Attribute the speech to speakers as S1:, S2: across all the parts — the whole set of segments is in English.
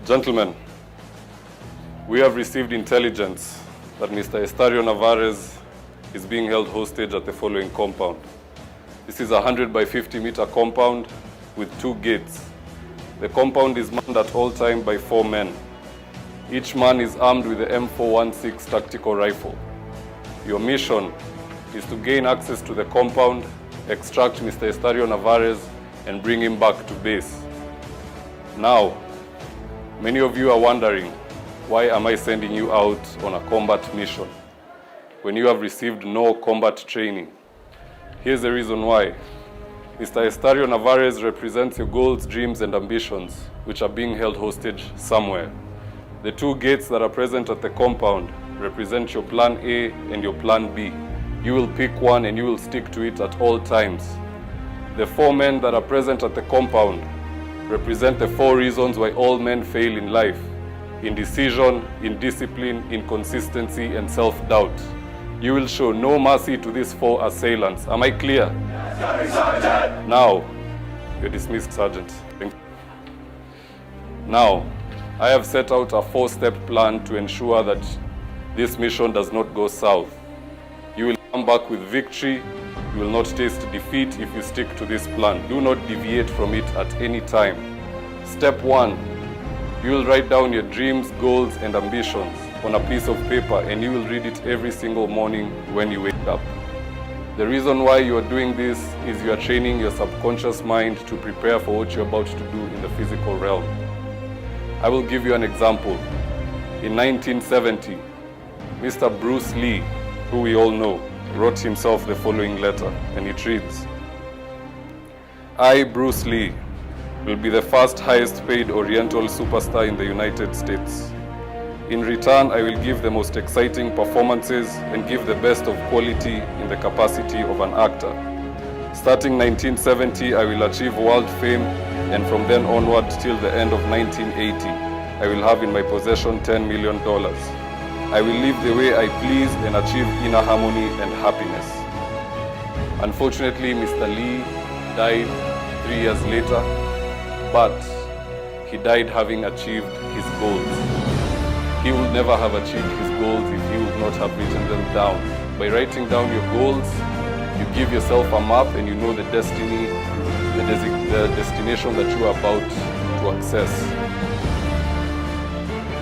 S1: Gentlemen, we have received intelligence that Mr. Estario Navarez is being held hostage at the following compound. This is a 100 by 50 meter compound with 2 gates. The compound is manned at all times by 4 men. Each man is armed with the M416 tactical rifle. Your mission is to gain access to the compound, extract Mr. Estario Navarez, and bring him back to base. Now, many of you are wondering, why am I sending you out on a combat mission when you have received no combat training? Here's the reason why. Mr. Estario Navarez represents your goals, dreams, and ambitions, which are being held hostage somewhere. The 2 gates that are present at the compound represent your plan A and your plan B. You will pick one and you will stick to it at all times. The 4 men that are present at the compound represent the 4 reasons why all men fail in life: indecision, indiscipline, inconsistency, and self-doubt. You will show no mercy to these 4 assailants. Am I clear? Yes, now, you're dismissed, Sergeant. Thank you. Now, I have set out a 4-step plan to ensure that this mission does not go south. You will come back with victory. You will not taste defeat if you stick to this plan. Do not deviate from it at any time. Step 1, you will write down your dreams, goals, and ambitions on a piece of paper, and you will read it every single morning when you wake up. The reason why you are doing this is you are training your subconscious mind to prepare for what you're about to do in the physical realm. I will give you an example. In 1970, Mr. Bruce Lee, who we all know, wrote himself the following letter, and it reads, "I, Bruce Lee, will be the first highest paid Oriental superstar in the United States. In return, I will give the most exciting performances and give the best of quality in the capacity of an actor. Starting 1970, I will achieve world fame, and from then onward till the end of 1980, I will have in my possession $10 million. I will live the way I please and achieve inner harmony and happiness." Unfortunately, Mr. Lee died 3 years later, but he died having achieved his goals. He would never have achieved his goals if he would not have written them down. By writing down your goals, you give yourself a map and you know the destiny, the destination that you are about to access.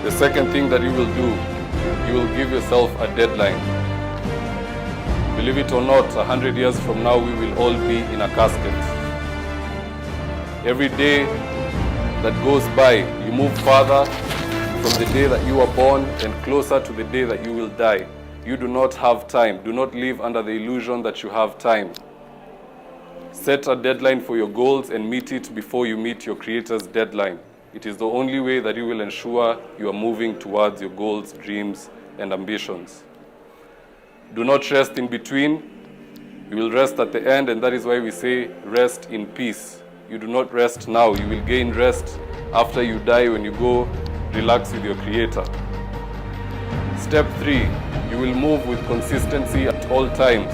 S1: The second thing that you will do, you will give yourself a deadline. Believe it or not, 100 years from now, we will all be in a casket. Every day that goes by, you move further from the day that you were born and closer to the day that you will die. You do not have time. Do not live under the illusion that you have time. Set a deadline for your goals and meet it before you meet your Creator's deadline. It is the only way that you will ensure you are moving towards your goals, dreams, and ambitions. Do not rest in between. You will rest at the end, and that is why we say rest in peace. You do not rest now. You will gain rest after you die when you go relax with your Creator. Step 3, you will move with consistency at all times.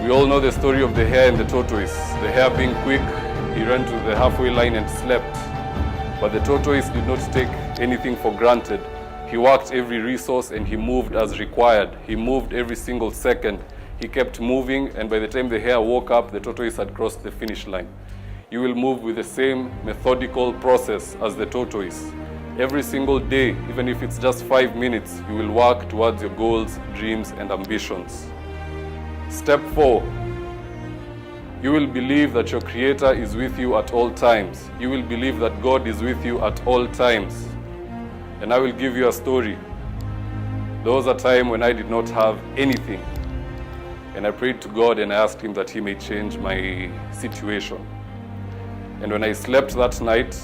S1: We all know the story of the hare and the tortoise. The hare being quick, he ran to the halfway line and slept. But the tortoise did not take anything for granted. He worked every resource and he moved as required. He moved every single second. He kept moving, and by the time the hare woke up, the tortoise had crossed the finish line. You will move with the same methodical process as the tortoise. Every single day, even if it's just 5 minutes, you will work towards your goals, dreams, and ambitions. Step 4, you will believe that your Creator is with you at all times. You will believe that God is with you at all times. And I will give you a story. There was a time when I did not have anything. And I prayed to God and I asked Him that He may change my situation. And when I slept that night,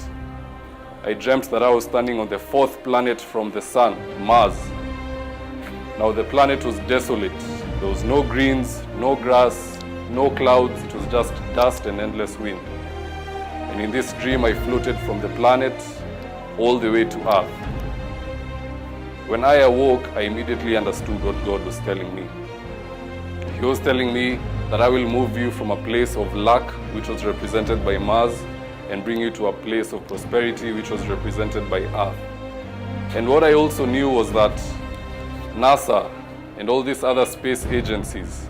S1: I dreamt that I was standing on the 4th planet from the sun, Mars. Now the planet was desolate. There was no greens, no grass, no clouds. It was just dust and endless wind. And in this dream, I floated from the planet all the way to Earth. When I awoke, I immediately understood what God was telling me. He was telling me that I will move you from a place of lack, which was represented by Mars, and bring you to a place of prosperity which was represented by Earth. And what I also knew was that NASA and all these other space agencies,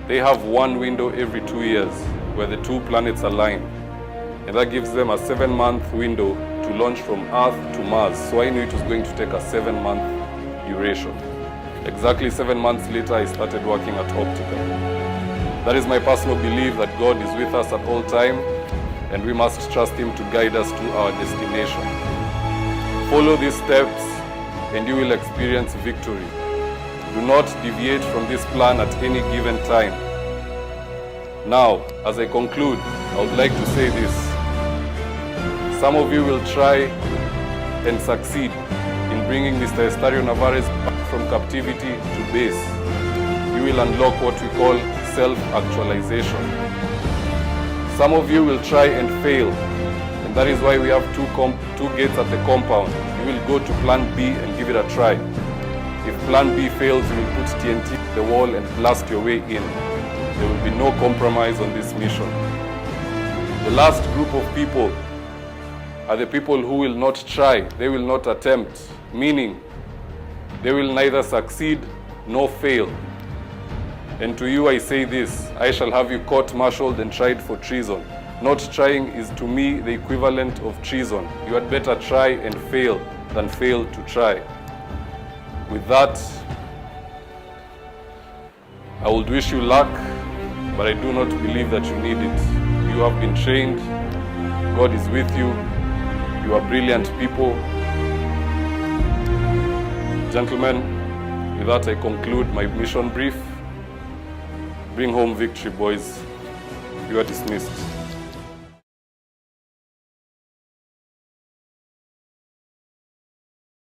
S1: they have one window every 2 years where the two planets align. And that gives them a 7-month window to launch from Earth to Mars. So I knew it was going to take a 7-month duration. Exactly 7 months later, I started working at Optical. That is my personal belief that God is with us at all time, and we must trust Him to guide us to our destination. Follow these steps and you will experience victory. Do not deviate from this plan at any given time. Now, as I conclude, I would like to say this. Some of you will try and succeed in bringing Mr. Estario Navarez back from captivity to base. You will unlock what we call self-actualization. Some of you will try and fail, and that is why we have two gates at the compound. You will go to plan B and give it a try. If plan B fails, you will put TNT to the wall and blast your way in. There will be no compromise on this mission. The last group of people are the people who will not try, they will not attempt, meaning they will neither succeed nor fail. And to you I say this, I shall have you court-martialed and tried for treason. Not trying is to me the equivalent of treason. You had better try and fail than fail to try. With that, I would wish you luck, but I do not believe that you need it. You have been trained, God is with you, you are brilliant people. Gentlemen, with that I conclude my mission brief. Bring home victory, boys. You are dismissed.